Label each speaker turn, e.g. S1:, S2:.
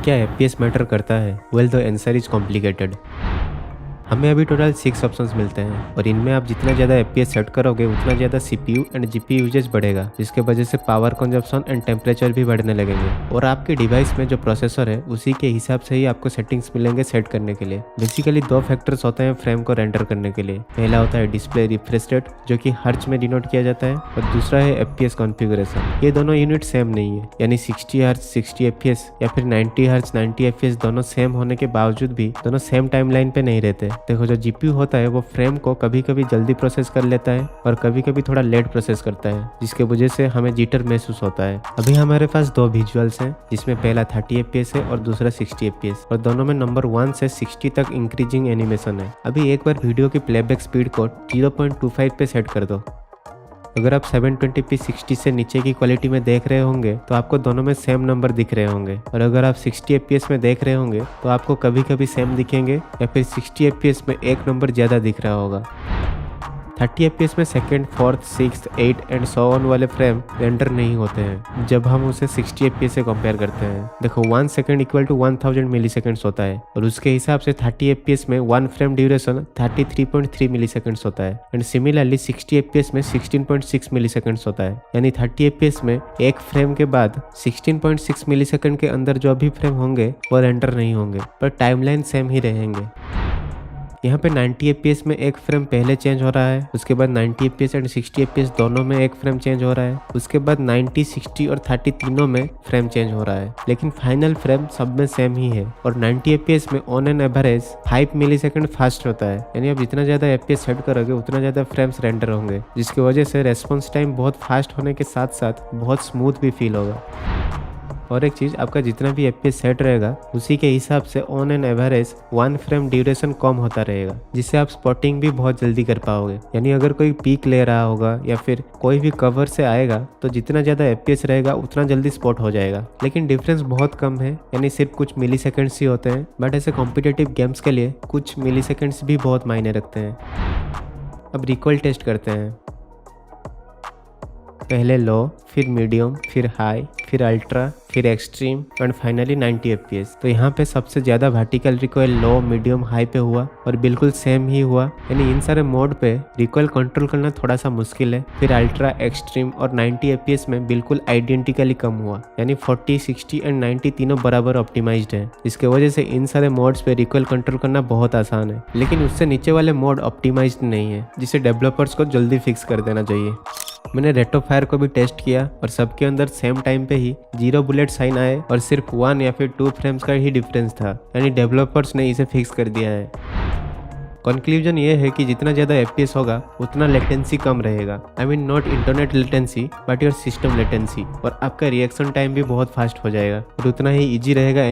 S1: क्या FPS matter करता है? Well the answer is complicated. हमें अभी टोटल 6 ऑप्शंस मिलते हैं और इनमें आप जितना ज़्यादा एफपीएस सेट करोगे उतना ज़्यादा सीपीयू एंड जीपीयू यूजेज बढ़ेगा, जिसके वजह से पावर कंजप्शन एंड टेम्परेचर भी बढ़ने लगेंगे। और आपके डिवाइस में जो प्रोसेसर है उसी के हिसाब से ही आपको सेटिंग्स मिलेंगे सेट करने के लिए। बेसिकली 2 फैक्टर्स होते हैं फ्रेम को रेंडर करने के लिए। पहला होता है डिस्प्ले रिफ्रेश रेट, जो कि हर्ट्ज में डिनोट किया जाता है, और दूसरा है एफपीएस कॉन्फ़िगरेशन। ये दोनों यूनिट सेम नहीं है, यानी 60 हर्ट्ज 60 एफपीएस या फिर 90 हर्ट्ज 90 एफपीएस दोनों सेम होने के बावजूद भी दोनों सेम टाइमलाइन पे नहीं रहते। देखो, जो जीपीयू होता है वो फ्रेम को कभी कभी जल्दी प्रोसेस कर लेता है और कभी कभी थोड़ा लेट प्रोसेस करता है, जिसके वजह से हमें जिटर महसूस होता है। अभी हमारे पास 2 विजुअल्स हैं, जिसमें पहला 30 एफपीएस है और दूसरा 60 एफपीएस, और दोनों में नंबर 1 से 60 तक इंक्रीजिंग एनिमेशन है। अभी एक बार वीडियो की प्लेबैक स्पीड को 0.25 पे सेट कर दो। अगर आप 720p 60 से नीचे की क्वालिटी में देख रहे होंगे तो आपको दोनों में सेम नंबर दिख रहे होंगे, और अगर आप 60 fps में देख रहे होंगे तो आपको कभी कभी सेम दिखेंगे या फिर 60 fps में एक नंबर ज़्यादा दिख रहा होगा। 30 fps में second, fourth, sixth, 8 and so on वाले फ्रेम रेंडर नहीं होते हैं जब हम उसे 60 fps से कंपेयर करते हैं। देखो, 1 second equal to 1000 milliseconds होता है, और उसके हिसाब से 30 fps में 1 फ्रेम ड्यूरेशन 33.3 मिली सेकेंड्स होता है, एंड सिमिलरली 60 fps में 16.6 मिली सेकेंड्स होता है। यानी 30 fps में एक फ्रेम के बाद 16.6 मिली सेकेंड के अंदर जो भी फ्रेम होंगे वो रेंडर नहीं होंगे, पर टाइमलाइन सेम ही रहेंगे। यहाँ पे 90 fps में एक फ्रेम पहले चेंज हो रहा है, उसके बाद 90 fps एंड 60 fps दोनों में एक फ्रेम चेंज हो रहा है, उसके बाद 90, 60 और 30 तीनों में फ्रेम चेंज हो रहा है, लेकिन फाइनल फ्रेम सब में सेम ही है। और 90 fps में on an average 5 millisecond fast होता है, यानी आप जितना ज़्यादा fps सेट करोगे उतना ज़्यादा फ्रेम्स रेंडर होंगे, जिसकी वजह से रेस्पॉन्स टाइम बहुत फास्ट होने के साथ साथ बहुत स्मूथ भी फील होगा। और एक चीज़, आपका जितना भी एफपीएस सेट रहेगा उसी के हिसाब से on an average 1 frame duration कम होता रहेगा, जिससे आप स्पॉटिंग भी बहुत जल्दी कर पाओगे। यानी अगर कोई पीक ले रहा होगा या फिर कोई भी कवर से आएगा तो जितना ज़्यादा एफपीएस रहेगा उतना जल्दी स्पॉट हो जाएगा, लेकिन डिफरेंस बहुत कम है, यानी सिर्फ कुछ मिली सेकेंड्स ही होते हैं। बट ऐसे कॉम्पिटिटिव गेम्स के लिए कुछ मिली सेकेंड्स भी बहुत मायने रखते हैं। अब रिकॉल टेस्ट करते हैं। पहले लो, फिर मीडियम, फिर हाई, फिर अल्ट्रा, फिर एक्सट्रीम एंड फाइनली 90 fps। तो यहाँ पे सबसे ज़्यादा वर्टिकल रिकॉइल लो, मीडियम, हाई पे हुआ और बिल्कुल सेम ही हुआ, यानी इन सारे मोड पे रिकॉइल कंट्रोल करना थोड़ा सा मुश्किल है। फिर अल्ट्रा, एक्सट्रीम और 90 fps में बिल्कुल आइडेंटिकली कम हुआ, यानी 40, 60 एंड 90 तीनों बराबर ऑप्टिमाइज्ड है, जिसके वजह से इन सारे मोड्स पे रिकॉइल कंट्रोल करना बहुत आसान है। लेकिन उससे नीचे वाले मोड ऑप्टिमाइज्ड नहीं है, जिसे डेवलपर्स को जल्दी फिक्स कर देना चाहिए। मैंने रेट ऑफ फायर को भी टेस्ट किया और सबके अंदर सेम टाइम पे ही 0 बुलेट साइन आए और सिर्फ 1 या फिर 2 फ्रेम्स का ही डिफरेंस था, यानी डेवलपर्स ने इसे फिक्स कर दिया है। कंक्लूजन ये है कि जितना ज़्यादा एफपीएस होगा उतना लेटेंसी कम रहेगा। I mean not internet latency but your system latency, और आपका रिएक्शन टाइम भी बहुत फास्ट हो जाएगा और उतना ही ईजी रहेगा